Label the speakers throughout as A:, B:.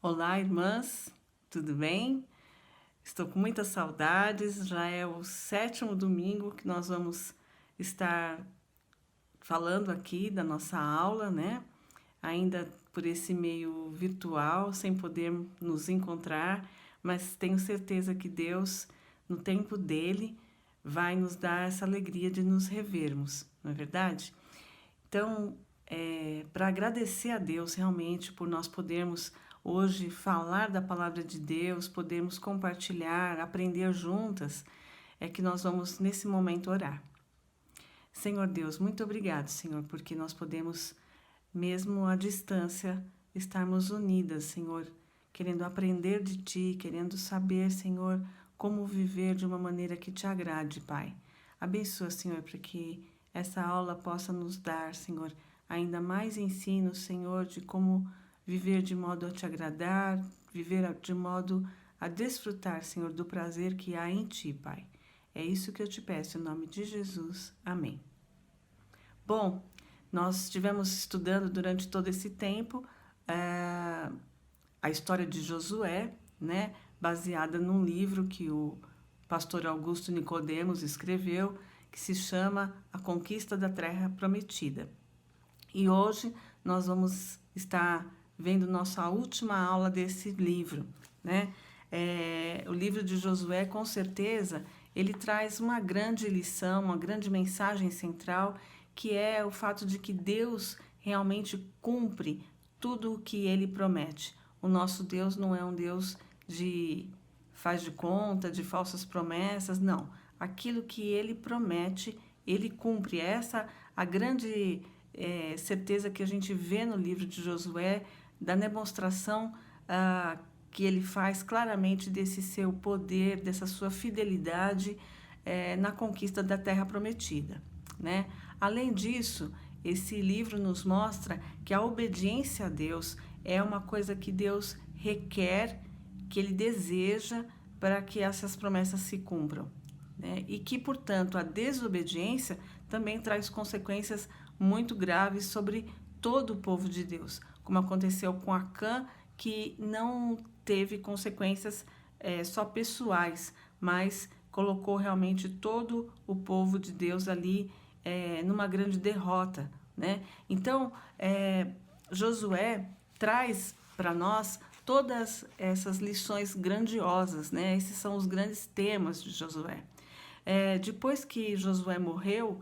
A: Olá, irmãs, tudo bem? Estou com muitas saudades, já é o 7º domingo que nós vamos estar falando aqui da nossa aula, né? Ainda por esse meio virtual, sem poder nos encontrar, mas tenho certeza que Deus, no tempo dele, vai nos dar essa alegria de nos revermos, não é verdade? Então, para agradecer a Deus realmente por nós podermos hoje falar da palavra de Deus, podermos compartilhar, aprender juntas, é que nós vamos nesse momento orar. Senhor Deus, muito obrigado, Senhor, porque nós podemos, mesmo à distância, estarmos unidas, Senhor, querendo aprender de Ti, querendo saber, Senhor, como viver de uma maneira que Te agrade, Pai. Abençoa, Senhor, para que essa aula possa nos dar, Senhor, ainda mais ensino, Senhor, de como viver de modo a Te agradar, viver de modo a desfrutar, Senhor, do prazer que há em Ti, Pai. É isso que eu te peço, em nome de Jesus. Amém. Bom, nós estivemos estudando durante todo esse tempo a história de Josué, né, baseada num livro que o pastor Augusto Nicodemos escreveu, que se chama A Conquista da Terra Prometida. E hoje nós vamos estar vendo nossa última aula desse livro, né? O livro de Josué, com certeza, ele traz uma grande lição, uma grande mensagem central, que é o fato de que Deus realmente cumpre tudo o que ele promete. O nosso Deus não é um Deus de faz de conta, de falsas promessas, não. Aquilo que ele promete, ele cumpre. Essa a grande certeza que a gente vê no livro de Josué, da demonstração que ele faz claramente desse seu poder, dessa sua fidelidade na conquista da Terra Prometida, né? Além disso, esse livro nos mostra que a obediência a Deus é uma coisa que Deus requer, que Ele deseja para que essas promessas se cumpram, né? E que, portanto, a desobediência também traz consequências muito graves sobre todo o povo de Deus, como aconteceu com Acã, que não teve consequências só pessoais, mas colocou realmente todo o povo de Deus ali numa grande derrota, né? Então, Josué traz para nós todas essas lições grandiosas, né? Esses são os grandes temas de Josué. Depois que Josué morreu,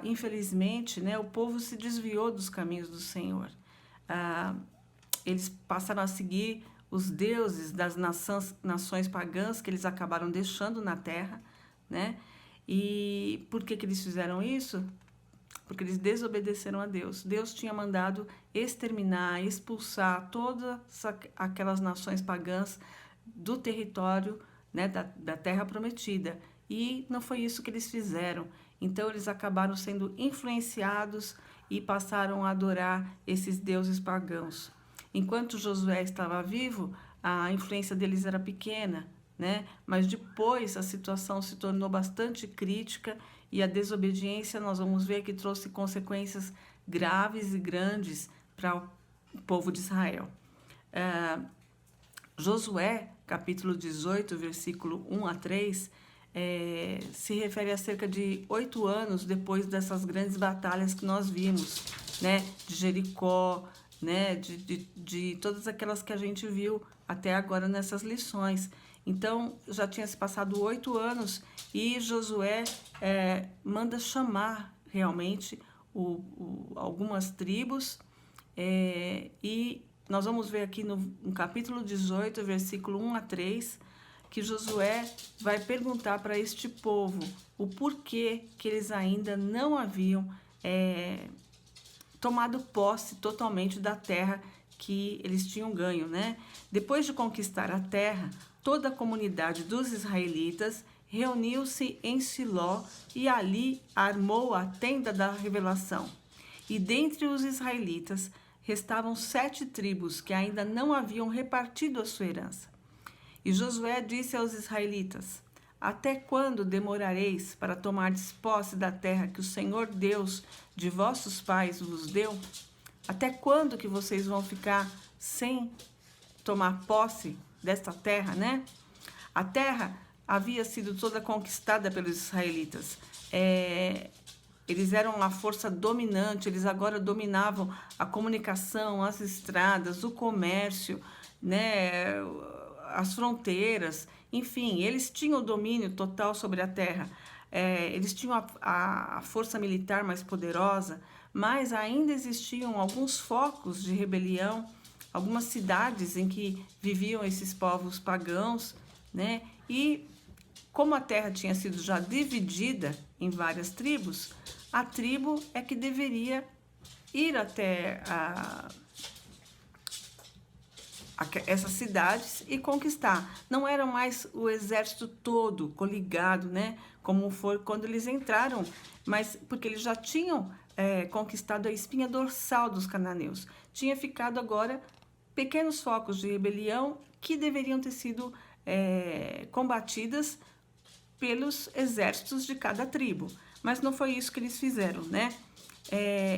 A: infelizmente, né, o povo se desviou dos caminhos do Senhor. Eles passaram a seguir os deuses das nações pagãs que eles acabaram deixando na terra, né? E por que eles fizeram isso? Porque eles desobedeceram a Deus. Deus tinha mandado exterminar, expulsar todas aquelas nações pagãs do território, né, da Terra Prometida. E não foi isso que eles fizeram. Então, eles acabaram sendo influenciados e passaram a adorar esses deuses pagãos. Enquanto Josué estava vivo, a influência deles era pequena, né? Mas depois a situação se tornou bastante crítica e a desobediência, nós vamos ver que trouxe consequências graves e grandes para o povo de Israel. Josué, capítulo 18, versículo 1 a 3, se refere a cerca de 8 anos depois dessas grandes batalhas que nós vimos, né? De Jericó, né? De todas aquelas que a gente viu até agora nessas lições. Então, já tinha se passado 8 anos e Josué manda chamar realmente algumas tribos e nós vamos ver aqui no capítulo 18, versículo 1 a 3, que Josué vai perguntar para este povo o porquê que eles ainda não haviam tomado posse totalmente da terra que eles tinham ganho, né? Depois de conquistar a terra, toda a comunidade dos israelitas reuniu-se em Siló e ali armou a tenda da revelação. E dentre os israelitas restavam 7 tribos que ainda não haviam repartido a sua herança. E Josué disse aos israelitas: até quando demorareis para tomardes posse da terra que o Senhor Deus de vossos pais vos deu? Até quando que vocês vão ficar sem tomar posse desta terra, né? A terra havia sido toda conquistada pelos israelitas. Eles eram uma força dominante, eles agora dominavam a comunicação, as estradas, o comércio, né, as fronteiras, enfim, eles tinham o domínio total sobre a terra. Eles tinham a força militar mais poderosa, mas ainda existiam alguns focos de rebelião, algumas cidades em que viviam esses povos pagãos, né? E como a terra tinha sido já dividida em várias tribos, a tribo é que deveria ir até essas cidades e conquistar. Não era mais o exército todo coligado, né? Como foi quando eles entraram, mas porque eles já tinham conquistado a espinha dorsal dos cananeus. Tinha ficado agora pequenos focos de rebelião que deveriam ter sido combatidas pelos exércitos de cada tribo. Mas não foi isso que eles fizeram, né?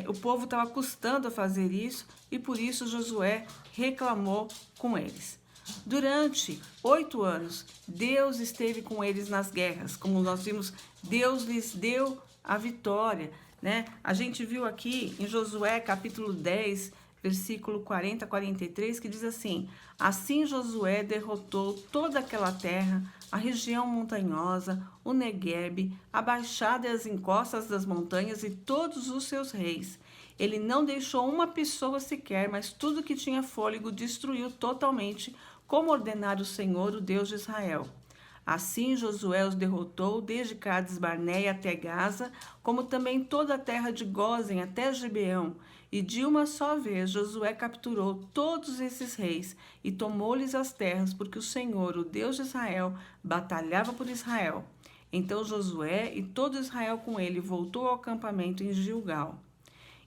A: O povo estava custando a fazer isso e por isso Josué reclamou com eles. Durante 8 anos, Deus esteve com eles nas guerras. Como nós vimos, Deus lhes deu a vitória, né? A gente viu aqui em Josué capítulo 10, versículo 40 a 43, que diz assim: assim Josué derrotou toda aquela terra, a região montanhosa, o Neguebe, a baixada e as encostas das montanhas e todos os seus reis. Ele não deixou uma pessoa sequer, mas tudo que tinha fôlego destruiu totalmente, como ordenara o Senhor, o Deus de Israel. Assim Josué os derrotou desde Cades Barneia até Gaza, como também toda a terra de Gósen até Gibeão. E de uma só vez Josué capturou todos esses reis e tomou-lhes as terras, porque o Senhor, o Deus de Israel, batalhava por Israel. Então Josué e todo Israel com ele voltou ao acampamento em Gilgal.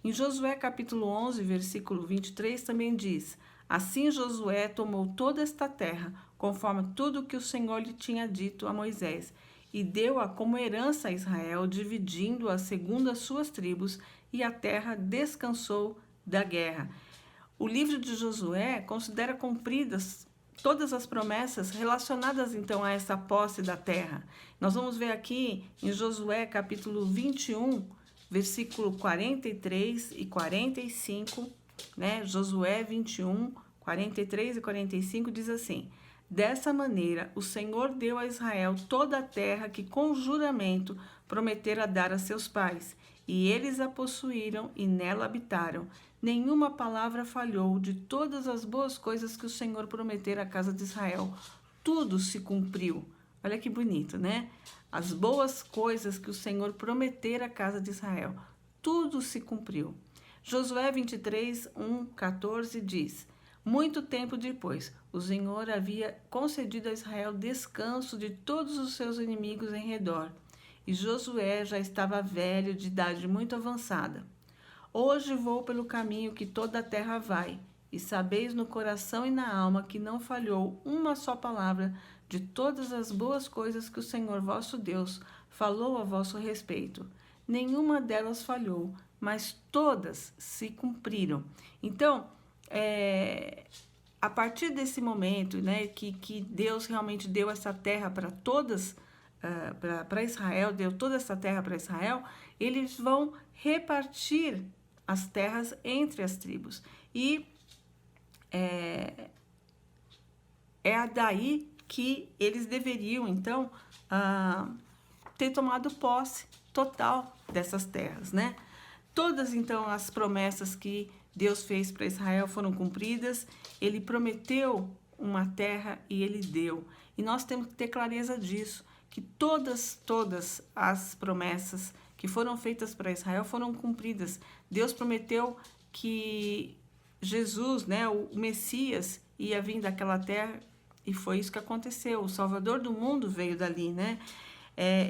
A: Em Josué capítulo 11, versículo 23 também diz: assim Josué tomou toda esta terra, conforme tudo o que o Senhor lhe tinha dito a Moisés, e deu-a como herança a Israel, dividindo-a segundo as suas tribos, e a terra descansou da guerra. O livro de Josué considera cumpridas todas as promessas relacionadas então a essa posse da terra. Nós vamos ver aqui em Josué capítulo 21, versículo 43 e 45, né? Josué 21, 43 e 45 diz assim: dessa maneira, o Senhor deu a Israel toda a terra que com juramento prometera dar a seus pais, e eles a possuíram e nela habitaram. Nenhuma palavra falhou de todas as boas coisas que o Senhor prometera à casa de Israel. Tudo se cumpriu. Olha que bonito, né? As boas coisas que o Senhor prometera à casa de Israel. Tudo se cumpriu. Josué 23, 1, 14 diz: muito tempo depois, o Senhor havia concedido a Israel descanso de todos os seus inimigos em redor. E Josué já estava velho, de idade muito avançada. Hoje vou pelo caminho que toda a terra vai, e sabeis no coração e na alma que não falhou uma só palavra de todas as boas coisas que o Senhor vosso Deus falou a vosso respeito. Nenhuma delas falhou, mas todas se cumpriram. Então, a partir desse momento, né, que Deus realmente deu essa terra para todas, para Israel, deu toda essa terra para Israel, eles vão repartir as terras entre as tribos. E é daí que eles deveriam, então, ter tomado posse total dessas terras, né? Todas, então, as promessas que Deus fez para Israel foram cumpridas. Ele prometeu uma terra e ele deu. E nós temos que ter clareza disso, que todas as promessas que foram feitas para Israel foram cumpridas. Deus prometeu que Jesus, né, o Messias, ia vir daquela terra e foi isso que aconteceu. O Salvador do mundo veio dali, né?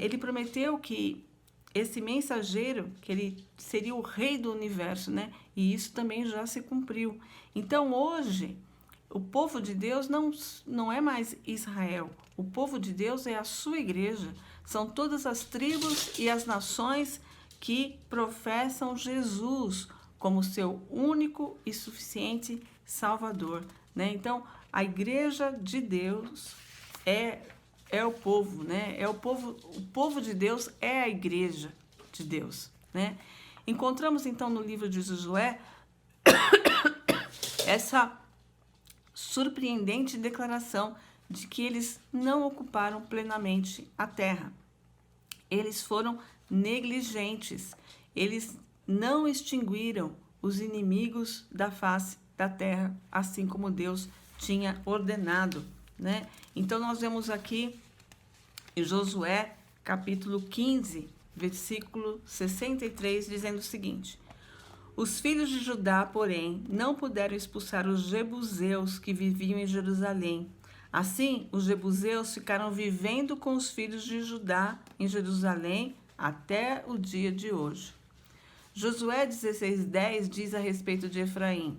A: Ele prometeu que esse mensageiro, que ele seria o rei do universo, né? E isso também já se cumpriu. Então, hoje, o povo de Deus não é mais Israel. O povo de Deus é a sua igreja. São todas as tribos e as nações que professam Jesus como seu único e suficiente Salvador, né? Então, a igreja de Deus é o povo, né? O povo de Deus é a igreja de Deus, né? Encontramos então no livro de Josué essa surpreendente declaração de que eles não ocuparam plenamente a terra. Eles foram negligentes, eles não extinguiram os inimigos da face da terra, assim como Deus tinha ordenado, né? Então nós vemos aqui em Josué, capítulo 15, versículo 63, dizendo o seguinte: os filhos de Judá, porém, não puderam expulsar os jebuseus que viviam em Jerusalém. Assim, os jebuseus ficaram vivendo com os filhos de Judá em Jerusalém até o dia de hoje. Josué 16:10 diz a respeito de Efraim: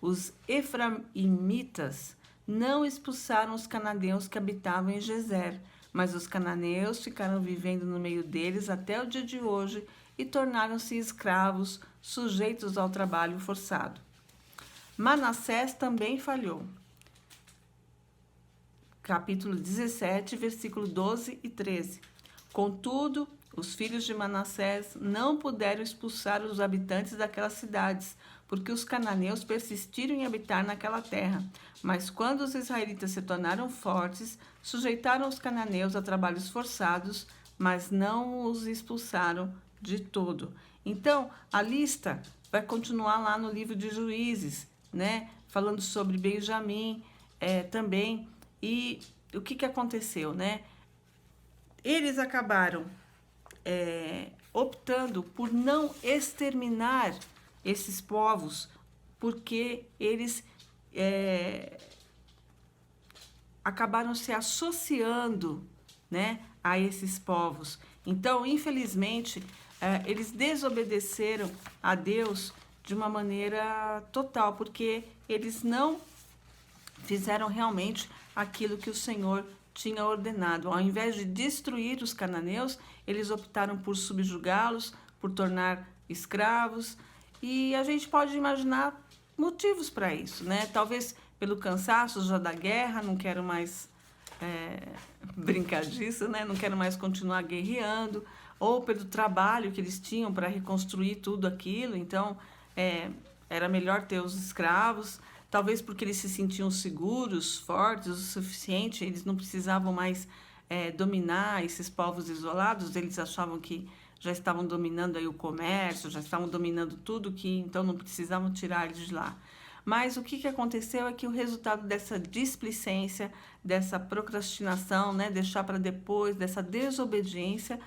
A: os efraimitas não expulsaram os cananeus que habitavam em Gezer, mas os cananeus ficaram vivendo no meio deles até o dia de hoje e tornaram-se escravos, sujeitos ao trabalho forçado. Manassés também falhou. Capítulo 17, versículo 12 e 13. Contudo, os filhos de Manassés não puderam expulsar os habitantes daquelas cidades, porque os cananeus persistiram em habitar naquela terra. Mas quando os israelitas se tornaram fortes, sujeitaram os cananeus a trabalhos forçados, mas não os expulsaram de todo. Então, a lista vai continuar lá no livro de Juízes, né? Falando sobre Benjamim também. E o que aconteceu, né? Eles acabaram optando por não exterminar esses povos, porque eles acabaram se associando, né, a esses povos. Então, infelizmente, eles desobedeceram a Deus de uma maneira total, porque eles não fizeram realmente aquilo que o Senhor tinha ordenado. Ao invés de destruir os cananeus, eles optaram por subjugá-los, por tornar escravos. E a gente pode imaginar motivos para isso, né? Talvez pelo cansaço já da guerra, não quero mais brincar disso, né? Não quero mais continuar guerreando, ou pelo trabalho que eles tinham para reconstruir tudo aquilo. Então, era melhor ter os escravos. Talvez porque eles se sentiam seguros, fortes o suficiente, eles não precisavam mais dominar esses povos isolados, eles achavam que já estavam dominando aí o comércio, já estavam dominando tudo, que então não precisavam tirar eles de lá. Mas o que aconteceu é que o resultado dessa displicência, dessa procrastinação, né, deixar para depois, dessa desobediência,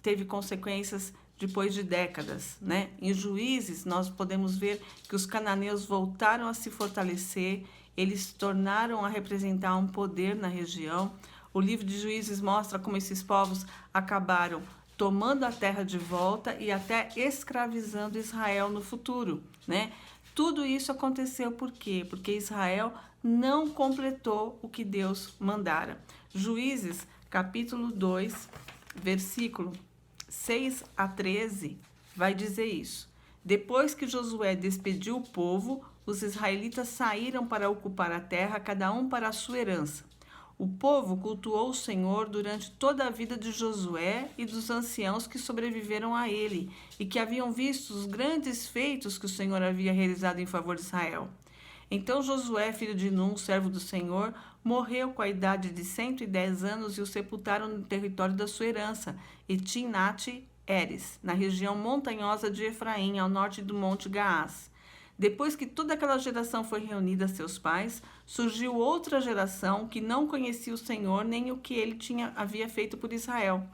A: teve consequências depois de décadas, né? Em Juízes, nós podemos ver que os cananeus voltaram a se fortalecer, eles tornaram a representar um poder na região. O livro de Juízes mostra como esses povos acabaram tomando a terra de volta e até escravizando Israel no futuro, né? Tudo isso aconteceu por quê? Porque Israel não completou o que Deus mandara. Juízes, capítulo 2, versículo 6 a 13, vai dizer isso. Depois que Josué despediu o povo, os israelitas saíram para ocupar a terra, cada um para a sua herança. O povo cultuou o Senhor durante toda a vida de Josué e dos anciãos que sobreviveram a ele e que haviam visto os grandes feitos que o Senhor havia realizado em favor de Israel. Então Josué, filho de Num, servo do Senhor, morreu com a idade de 110 anos e o sepultaram no território da sua herança, em Timnat-Heres, na região montanhosa de Efraim, ao norte do Monte Gaás. Depois que toda aquela geração foi reunida a seus pais, surgiu outra geração que não conhecia o Senhor nem o que ele havia feito por Israel.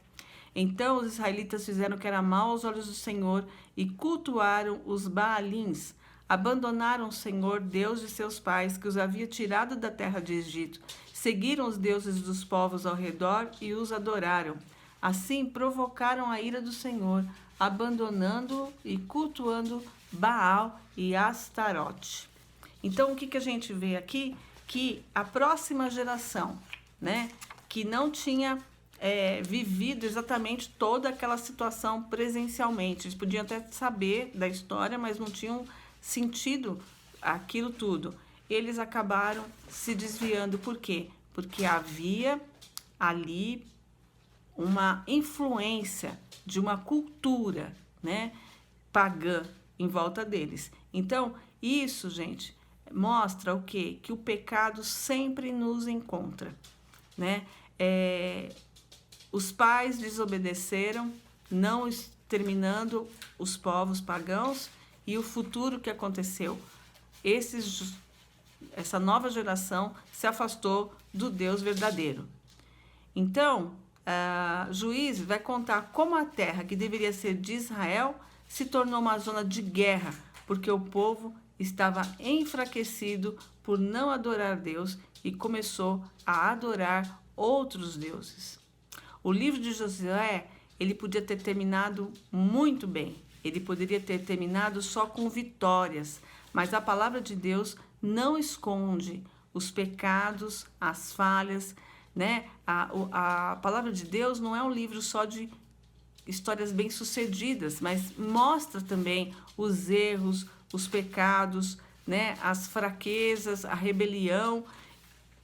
A: Então os israelitas fizeram o que era mal aos olhos do Senhor e cultuaram os Baalins. Abandonaram o Senhor, Deus de seus pais, que os havia tirado da terra de Egito. Seguiram os deuses dos povos ao redor e os adoraram. Assim, provocaram a ira do Senhor, abandonando e cultuando Baal e Astarote. Então, o que a gente vê aqui? Que a próxima geração, né, que não tinha vivido exatamente toda aquela situação presencialmente, eles podiam até saber da história, mas não tinham sentido aquilo tudo, eles acabaram se desviando. Por quê? Porque havia ali uma influência de uma cultura, né, pagã em volta deles. Então, isso, gente, mostra o quê? Que o pecado sempre nos encontra, né? Os pais desobedeceram, não exterminando os povos pagãos, e o futuro que aconteceu, essa nova geração se afastou do Deus verdadeiro. Então, Juízes vai contar como a terra que deveria ser de Israel se tornou uma zona de guerra, porque o povo estava enfraquecido por não adorar Deus e começou a adorar outros deuses. O livro de Josué, ele podia ter terminado muito bem. Ele poderia ter terminado só com vitórias, mas a palavra de Deus não esconde os pecados, as falhas, né? A palavra de Deus não é um livro só de histórias bem-sucedidas, mas mostra também os erros, os pecados, né? As fraquezas, a rebelião.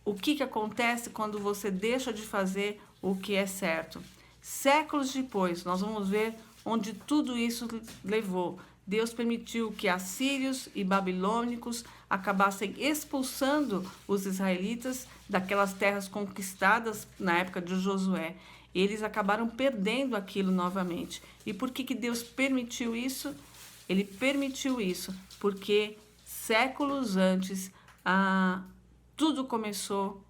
A: O que acontece quando você deixa de fazer o que é certo? Séculos depois, nós vamos ver onde tudo isso levou. Deus permitiu que assírios e babilônicos acabassem expulsando os israelitas daquelas terras conquistadas na época de Josué. Eles acabaram perdendo aquilo novamente. E por que Deus permitiu isso? Ele permitiu isso porque séculos antes tudo começou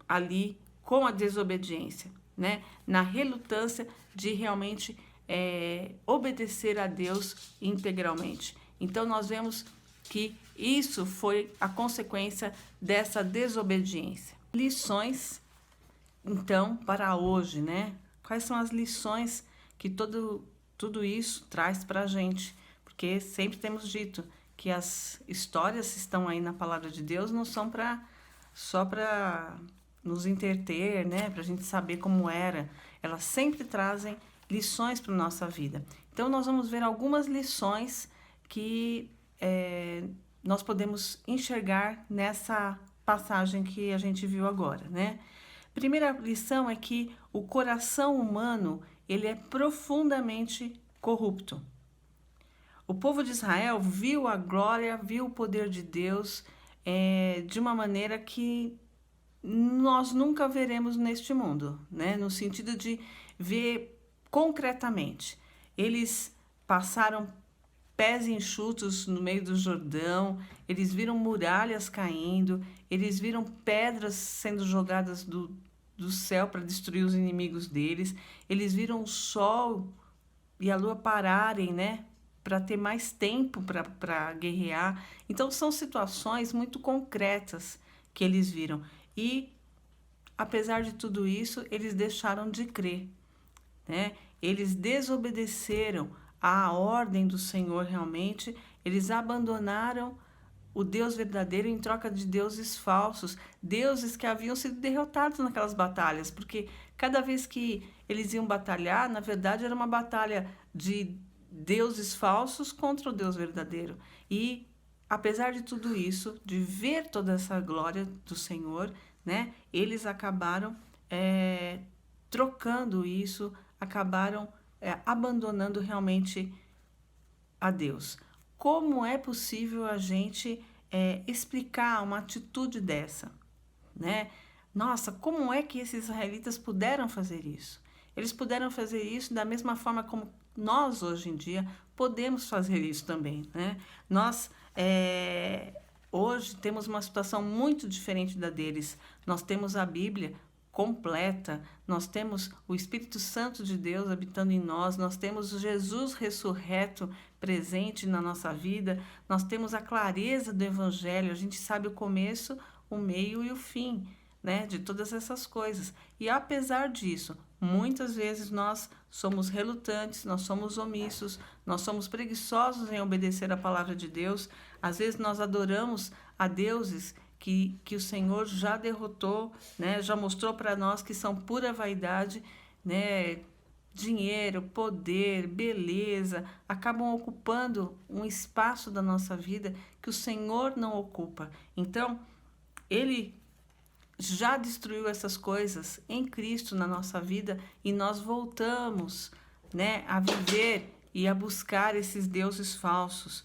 A: ali com a desobediência, né? Na relutância de realmente obedecer a Deus integralmente. Então nós vemos que isso foi a consequência dessa desobediência. Lições, então, para hoje, né? Quais são as lições que tudo isso traz para a gente? Porque sempre temos dito que as histórias estão aí na palavra de Deus, não são só para nos entreter, né? Para a gente saber como era. Elas sempre trazem lições para a nossa vida. Então, nós vamos ver algumas lições que nós podemos enxergar nessa passagem que a gente viu agora, né? Primeira lição é que o coração humano, ele é profundamente corrupto. O povo de Israel viu a glória, viu o poder de Deus de uma maneira que nós nunca veremos neste mundo, né? No sentido de ver concretamente. Eles passaram pés enxutos no meio do Jordão, eles viram muralhas caindo, eles viram pedras sendo jogadas do céu para destruir os inimigos deles, eles viram o sol e a lua pararem, né? Para ter mais tempo para guerrear. Então, são situações muito concretas que eles viram. E, apesar de tudo isso, eles deixaram de crer, né? Eles desobedeceram à ordem do Senhor realmente, eles abandonaram o Deus verdadeiro em troca de deuses falsos, deuses que haviam sido derrotados naquelas batalhas, porque cada vez que eles iam batalhar, na verdade era uma batalha de deuses falsos contra o Deus verdadeiro. E, apesar de tudo isso, de ver toda essa glória do Senhor, né, eles acabaram trocando isso, acabaram abandonando realmente a Deus. Como é possível a gente explicar uma atitude dessa, né? Nossa, como é que esses israelitas puderam fazer isso? Eles puderam fazer isso da mesma forma como nós, hoje em dia, podemos fazer isso também, né? Nós, hoje, temos uma situação muito diferente da deles. Nós temos a Bíblia completa, nós temos o Espírito Santo de Deus habitando em nós, nós temos Jesus ressurreto presente na nossa vida, nós temos a clareza do Evangelho, a gente sabe o começo, o meio e o fim, né, de todas essas coisas. E apesar disso, muitas vezes nós somos relutantes, nós somos omissos, nós somos preguiçosos em obedecer a palavra de Deus. Às vezes nós adoramos a deuses que o Senhor já derrotou, né? Já mostrou para nós que são pura vaidade, né? dinheiro, poder, beleza, acabam ocupando um espaço da nossa vida que o Senhor não ocupa. Então, Ele já destruiu essas coisas em Cristo na nossa vida e nós voltamos, né, a viver e a buscar esses deuses falsos.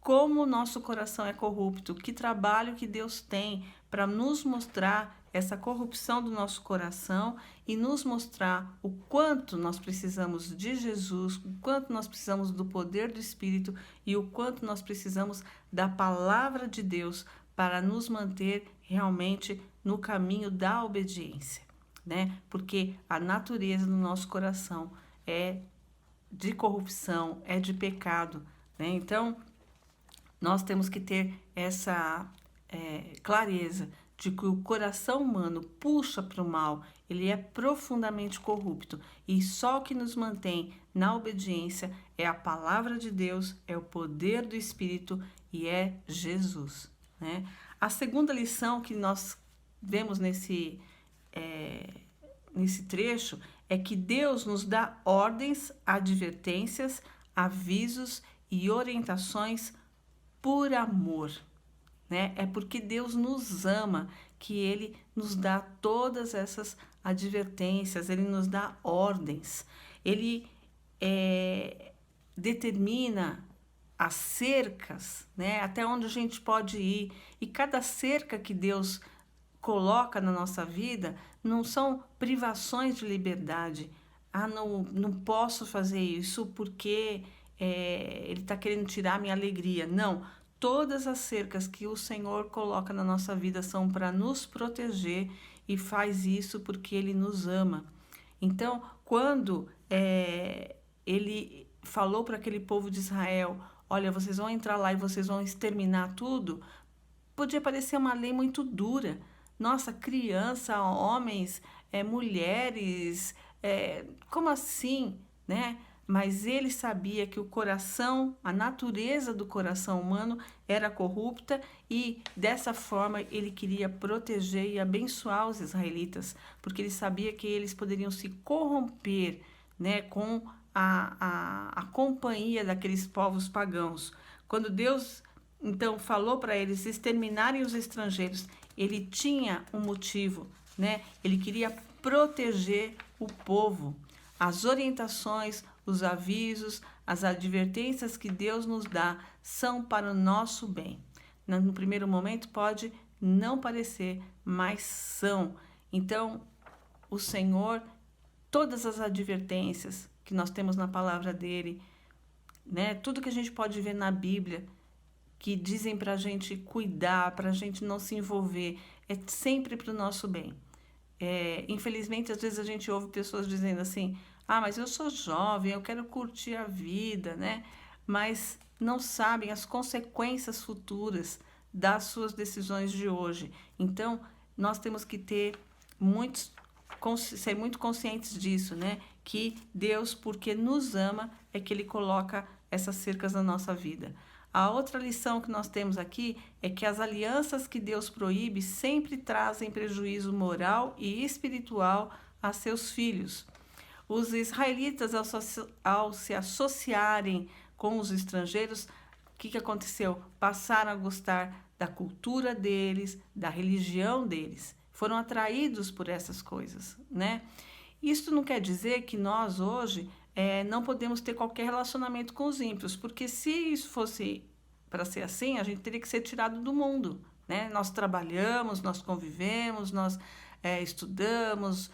A: Como o nosso coração é corrupto, que trabalho que Deus tem para nos mostrar essa corrupção do nosso coração e nos mostrar o quanto nós precisamos de Jesus, o quanto nós precisamos do poder do Espírito e o quanto nós precisamos da palavra de Deus para nos manter realmente no caminho da obediência, né? Porque a natureza do nosso coração é de corrupção, é de pecado, né? Então, nós temos que ter essa clareza de que o coração humano puxa para o mal, ele é profundamente corrupto e só o que nos mantém na obediência é a palavra de Deus, é o poder do Espírito e é Jesus, né? A segunda lição que nós vemos nesse trecho é que Deus nos dá ordens, advertências, avisos e orientações por amor, né? É porque Deus nos ama que Ele nos dá todas essas advertências, Ele nos dá ordens, Ele determina as cercas, né? Até onde a gente pode ir. E cada cerca que Deus coloca na nossa vida não são privações de liberdade. Ah, não posso fazer isso porque Ele está querendo tirar a minha alegria. Não, todas as cercas que o Senhor coloca na nossa vida são para nos proteger e faz isso porque Ele nos ama. Então, quando Ele falou para aquele povo de Israel, olha, vocês vão entrar lá e vocês vão exterminar tudo, podia parecer uma lei muito dura. Nossa, criança, homens, mulheres, como assim, né? Mas ele sabia que o coração, a natureza do coração humano era corrupta e dessa forma ele queria proteger e abençoar os israelitas, porque ele sabia que eles poderiam se corromper, né, com a companhia daqueles povos pagãos. Quando Deus então falou para eles exterminarem os estrangeiros, ele tinha um motivo, né? Ele queria proteger o povo. As orientações, os avisos, as advertências que Deus nos dá são para o nosso bem. No primeiro momento pode não parecer, mas são. Então, o Senhor, todas as advertências que nós temos na palavra dele, né? Tudo que a gente pode ver na Bíblia, que dizem para a gente cuidar, para a gente não se envolver, é sempre para o nosso bem. Infelizmente, às vezes a gente ouve pessoas dizendo assim, ah, mas eu sou jovem, eu quero curtir a vida, né? Mas não sabem as consequências futuras das suas decisões de hoje. Então, nós temos que ser muito conscientes disso, né? Que Deus, porque nos ama, é que Ele coloca essas cercas na nossa vida. A outra lição que nós temos aqui é que as alianças que Deus proíbe sempre trazem prejuízo moral e espiritual a seus filhos. Os israelitas, ao se associarem com os estrangeiros, o que aconteceu? Passaram a gostar da cultura deles, da religião deles. Foram atraídos por essas coisas, né? Isso não quer dizer que nós hoje não podemos ter qualquer relacionamento com os ímpios, porque se isso fosse para ser assim, a gente teria que ser tirado do mundo, né? Nós trabalhamos, nós convivemos, nós estudamos,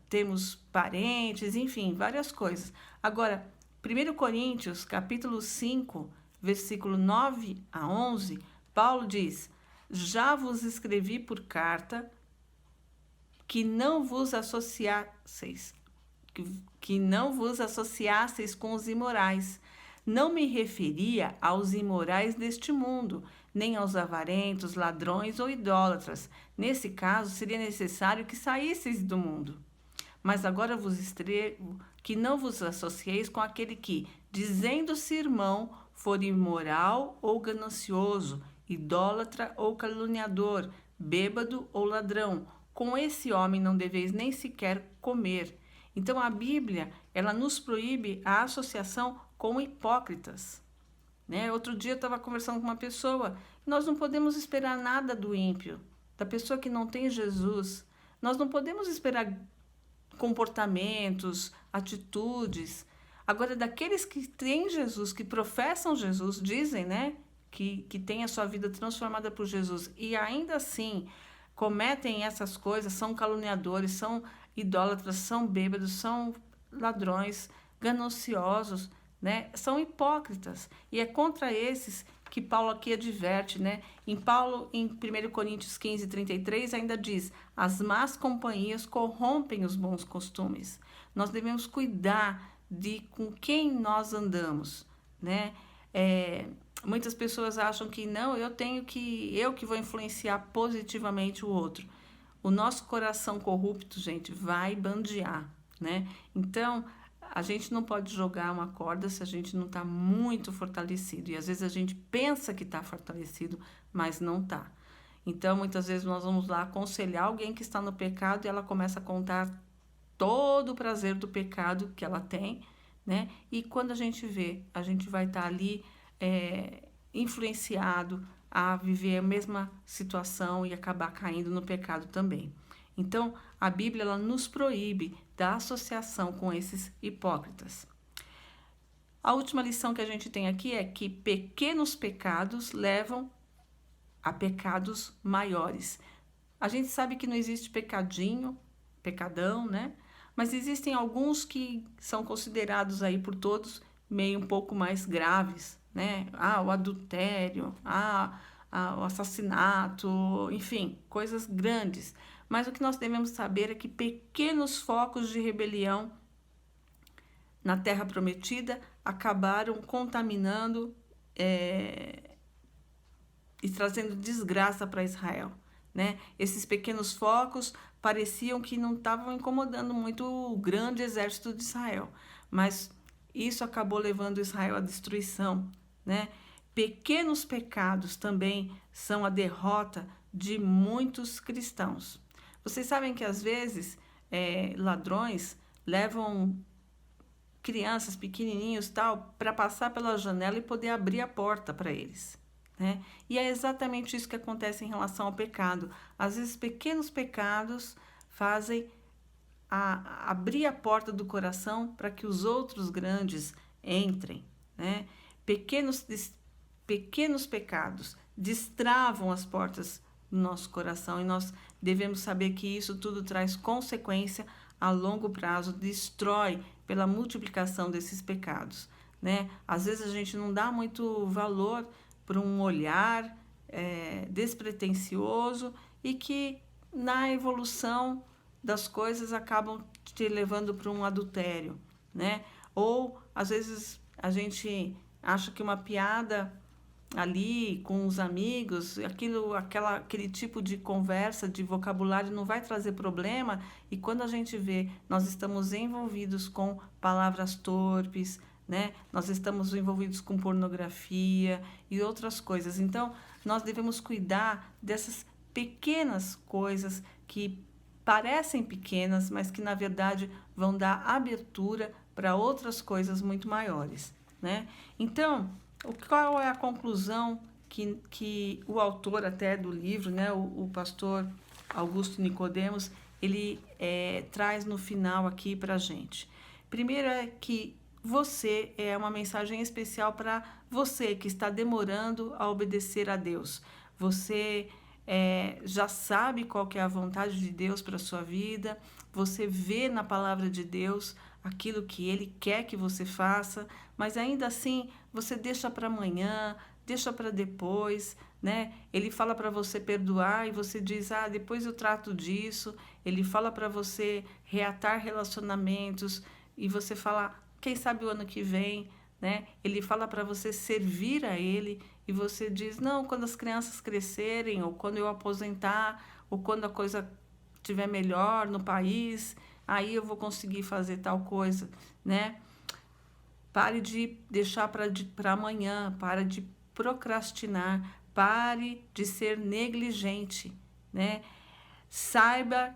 A: temos parentes, enfim, várias coisas. Agora, 1 Coríntios, capítulo 5, versículo 9 a 11, Paulo diz, já vos escrevi por carta que não vos associasseis com os imorais. Não me referia aos imorais deste mundo, nem aos avarentos, ladrões ou idólatras. Nesse caso, seria necessário que saísseis do mundo. Mas agora vos escrevo que não vos associeis com aquele que, dizendo-se irmão, for imoral ou ganancioso, idólatra ou caluniador, bêbado ou ladrão. Com esse homem não deveis nem sequer comer. Então, a Bíblia, ela nos proíbe a associação com hipócritas, né? Outro dia eu estava conversando com uma pessoa, nós não podemos esperar nada do ímpio, da pessoa que não tem Jesus. Nós não podemos esperar comportamentos, atitudes. Agora, daqueles que têm Jesus, que professam Jesus, dizem, né, que têm a sua vida transformada por Jesus e ainda assim cometem essas coisas, são caluniadores, são idólatras, são bêbados, são ladrões, gananciosos, né, são hipócritas. E é contra esses que Paulo aqui adverte, né? Em 1 Coríntios 15, 33, ainda diz: as más companhias corrompem os bons costumes. Nós devemos cuidar de com quem nós andamos, né? Muitas pessoas acham que não, eu que vou influenciar positivamente o outro. O nosso coração corrupto, gente, vai bandear, né? Então, a gente não pode jogar uma corda se a gente não está muito fortalecido. E às vezes a gente pensa que está fortalecido, mas não está. Então, muitas vezes nós vamos lá aconselhar alguém que está no pecado e ela começa a contar todo o prazer do pecado que ela tem, né? E quando a gente vê, a gente vai estar ali influenciado a viver a mesma situação e acabar caindo no pecado também. Então, a Bíblia ela nos proíbe da associação com esses hipócritas. A última lição que a gente tem aqui é que pequenos pecados levam a pecados maiores. A gente sabe que não existe pecadinho, pecadão, né? Mas existem alguns que são considerados aí por todos meio um pouco mais graves, né? O adultério, o assassinato, enfim, coisas grandes. Mas o que nós devemos saber é que pequenos focos de rebelião na Terra Prometida acabaram contaminando e trazendo desgraça para Israel, né? Esses pequenos focos pareciam que não estavam incomodando muito o grande exército de Israel, mas isso acabou levando Israel à destruição, né? Pequenos pecados também são a derrota de muitos cristãos. Vocês sabem que às vezes ladrões levam crianças pequenininhos tal para passar pela janela e poder abrir a porta para eles, né? E é exatamente isso que acontece em relação ao pecado. Às vezes pequenos pecados fazem abrir a porta do coração para que os outros grandes entrem, né? Pequenos pecados destravam as portas do nosso coração e nós devemos saber que isso tudo traz consequência a longo prazo, destrói pela multiplicação desses pecados, né? Às vezes a gente não dá muito valor para um olhar despretensioso e que na evolução das coisas acabam te levando para um adultério, né? Ou às vezes a gente acha que uma piada ali com os amigos, aquele tipo de conversa, de vocabulário não vai trazer problema, e quando a gente vê, nós estamos envolvidos com palavras torpes, né? Nós estamos envolvidos com pornografia e outras coisas. Então, nós devemos cuidar dessas pequenas coisas que parecem pequenas, mas que na verdade vão dar abertura para outras coisas muito maiores, né? Então, qual é a conclusão que o autor até do livro, né, o pastor Augusto Nicodemos, ele traz no final aqui para a gente? Primeiro é que você é uma mensagem especial para você que está demorando a obedecer a Deus. Você já sabe qual que é a vontade de Deus para a sua vida, você vê na palavra de Deus aquilo que Ele quer que você faça, mas ainda assim você deixa para amanhã, deixa para depois, né? Ele fala para você perdoar e você diz, depois eu trato disso. Ele fala para você reatar relacionamentos e você fala, quem sabe o ano que vem, né? Ele fala para você servir a Ele e você diz, não, quando as crianças crescerem, ou quando eu aposentar, ou quando a coisa estiver melhor no país, aí eu vou conseguir fazer tal coisa, né? Pare de deixar para amanhã, pare de procrastinar, pare de ser negligente, né? Saiba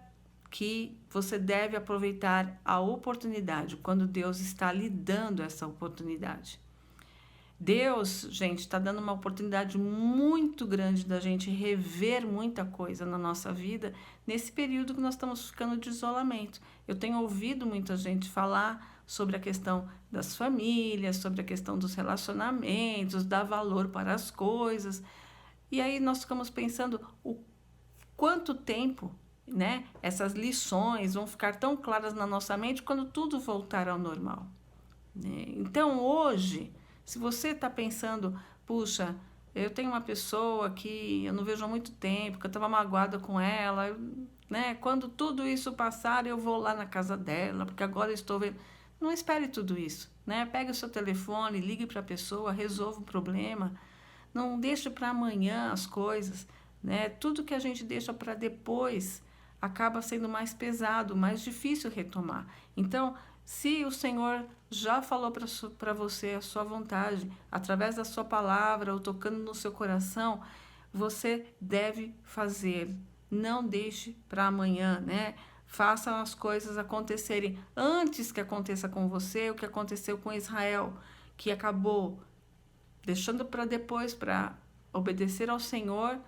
A: que você deve aproveitar a oportunidade, quando Deus está lhe dando essa oportunidade. Deus, gente, está dando uma oportunidade muito grande da gente rever muita coisa na nossa vida nesse período que nós estamos ficando de isolamento. Eu tenho ouvido muita gente falar sobre a questão das famílias, sobre a questão dos relacionamentos, dar valor para as coisas. E aí nós ficamos pensando o quanto tempo, né, essas lições vão ficar tão claras na nossa mente quando tudo voltar ao normal, né? Então, hoje, se você está pensando, puxa, eu tenho uma pessoa que eu não vejo há muito tempo, que eu estava magoada com ela, né? Quando tudo isso passar, eu vou lá na casa dela, porque agora eu estou vendo. Não espere tudo isso, né? Pegue o seu telefone, ligue para a pessoa, resolva o problema. Não deixe para amanhã as coisas, né? Tudo que a gente deixa para depois acaba sendo mais pesado, mais difícil retomar. Então, se o Senhor já falou para você a sua vontade, através da sua palavra ou tocando no seu coração, você deve fazer. Não deixe para amanhã, né? Façam as coisas acontecerem antes que aconteça com você o que aconteceu com Israel, que acabou deixando para depois para obedecer ao Senhor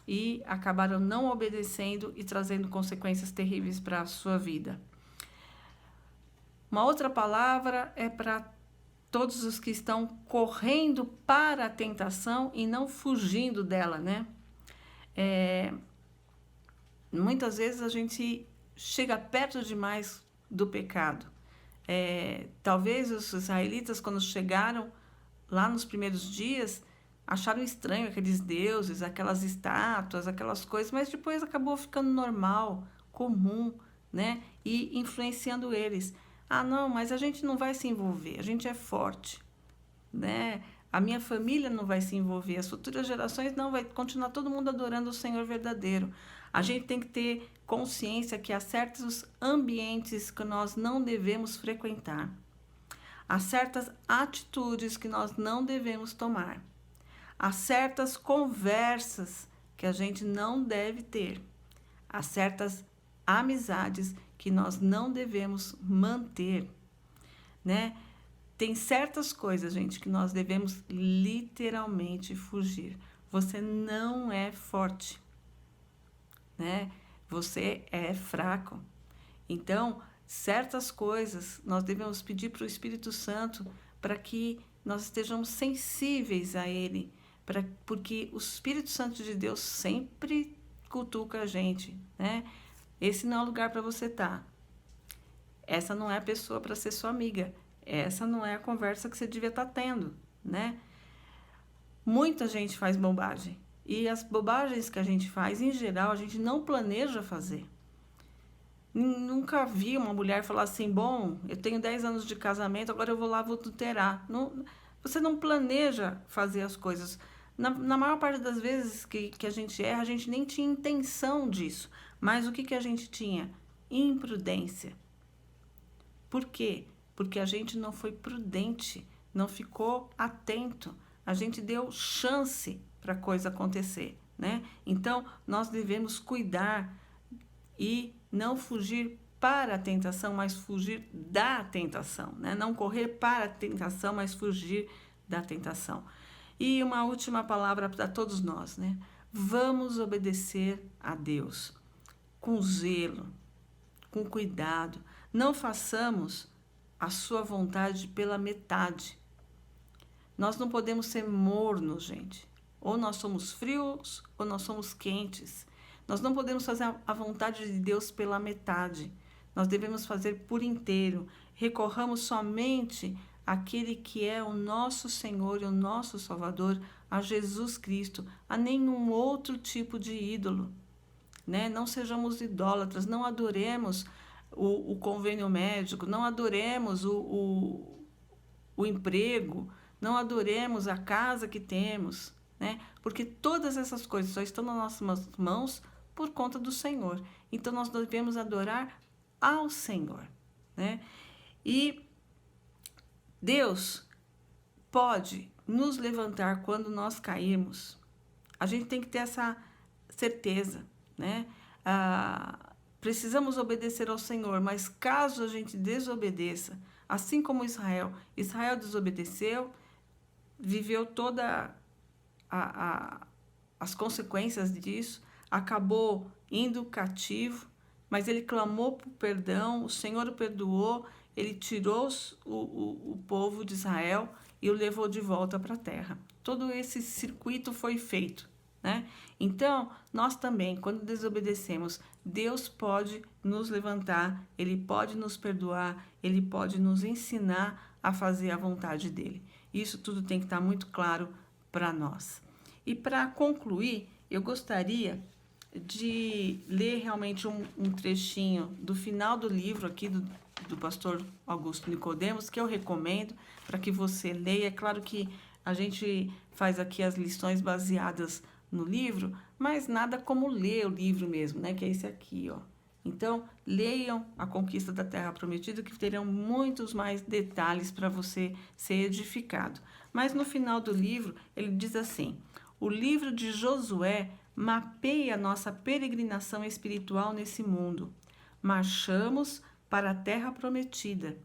A: e acabaram não obedecendo e trazendo consequências terríveis para a sua vida. Uma outra palavra é para todos os que estão correndo para a tentação e não fugindo dela, né? Muitas vezes a gente chega perto demais do pecado. Talvez os israelitas, quando chegaram lá nos primeiros dias, acharam estranho aqueles deuses, aquelas estátuas, aquelas coisas, mas depois acabou ficando normal, comum, né? E influenciando eles. Ah, não, mas a gente não vai se envolver, a gente é forte, né? A minha família não vai se envolver, as futuras gerações não, vai continuar todo mundo adorando o Senhor verdadeiro. A gente tem que ter consciência que há certos ambientes que nós não devemos frequentar. Há certas atitudes que nós não devemos tomar. Há certas conversas que a gente não deve ter. Há certas amizades que nós não devemos manter, né? Tem certas coisas, gente, que nós devemos literalmente fugir. Você não é forte, né? Você é fraco. Então, certas coisas nós devemos pedir para o Espírito Santo para que nós estejamos sensíveis a Ele, porque o Espírito Santo de Deus sempre cutuca a gente, né? Esse não é o lugar para você estar. Essa não é a pessoa para ser sua amiga. Essa não é a conversa que você devia estar tendo, né? Muita gente faz bobagem. E as bobagens que a gente faz, em geral, a gente não planeja fazer. Nunca vi uma mulher falar assim, bom, eu tenho 10 anos de casamento, agora eu vou lá, vou adulterar. Não, você não planeja fazer as coisas. Na maior parte das vezes que a gente erra, a gente nem tinha intenção disso. Mas o que a gente tinha? Imprudência. Por quê? Porque a gente não foi prudente, não ficou atento. A gente deu chance para a coisa acontecer, né? Então, nós devemos cuidar e não fugir para a tentação, mas fugir da tentação, né? Não correr para a tentação, mas fugir da tentação. E uma última palavra para todos nós, né? Vamos obedecer a Deus com zelo, com cuidado. Não façamos a sua vontade pela metade. Nós não podemos ser mornos, gente. Ou nós somos frios ou nós somos quentes. Nós não podemos fazer a vontade de Deus pela metade. Nós devemos fazer por inteiro. Recorramos somente àquele que é o nosso Senhor e o nosso Salvador, a Jesus Cristo, a nenhum outro tipo de ídolo, né? Não sejamos idólatras, não adoremos o convênio médico, não adoremos o emprego, não adoremos a casa que temos, né? Porque todas essas coisas só estão nas nossas mãos por conta do Senhor. Então, nós devemos adorar ao Senhor, né? E Deus pode nos levantar quando nós cairmos. A gente tem que ter essa certeza, né? precisamos obedecer ao Senhor, mas caso a gente desobedeça, assim como Israel desobedeceu, viveu toda as consequências disso, acabou indo cativo, mas ele clamou por perdão, o Senhor o perdoou, ele tirou o povo de Israel e o levou de volta para a terra. Todo esse circuito foi feito, né? Então, nós também, quando desobedecemos, Deus pode nos levantar, Ele pode nos perdoar, Ele pode nos ensinar a fazer a vontade dEle. Isso tudo tem que estar muito claro para nós. E para concluir, eu gostaria de ler realmente um trechinho do final do livro aqui do pastor Augusto Nicodemos, que eu recomendo para que você leia. É claro que a gente faz aqui as lições baseadas no livro, mas nada como ler o livro mesmo, né? Que é esse aqui, ó. Então, leiam A Conquista da Terra Prometida, que terão muitos mais detalhes para você ser edificado. Mas no final do livro, ele diz assim: o livro de Josué mapeia a nossa peregrinação espiritual nesse mundo. Marchamos para a Terra Prometida.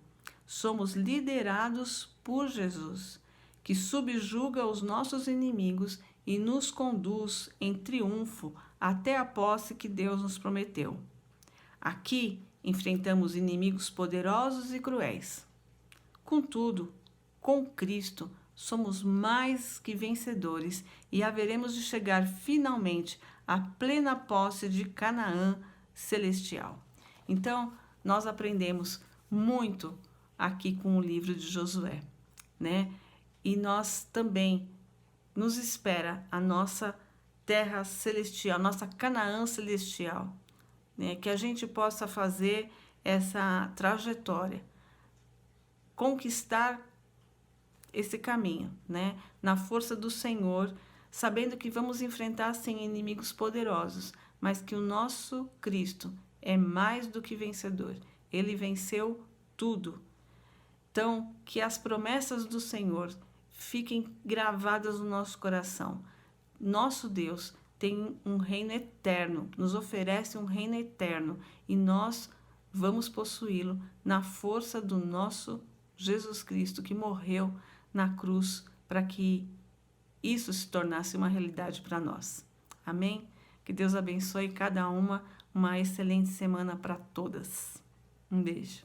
A: Somos liderados por Jesus, que subjuga os nossos inimigos e nos conduz em triunfo até a posse que Deus nos prometeu. Aqui enfrentamos inimigos poderosos e cruéis. Contudo, com Cristo, somos mais que vencedores e haveremos de chegar finalmente à plena posse de Canaã celestial. Então, nós aprendemos muito aqui com o livro de Josué, né? E nós também nos espera a nossa terra celestial, nossa Canaã celestial, né? Que a gente possa fazer essa trajetória, conquistar esse caminho, né? Na força do Senhor, sabendo que vamos enfrentar sim inimigos poderosos, mas que o nosso Cristo é mais do que vencedor. Ele venceu tudo. Então, que as promessas do Senhor fiquem gravadas no nosso coração. Nosso Deus tem um reino eterno, nos oferece um reino eterno e nós vamos possuí-lo na força do nosso Jesus Cristo, que morreu na cruz para que isso se tornasse uma realidade para nós. Amém? Que Deus abençoe cada uma excelente semana para todas. Um beijo.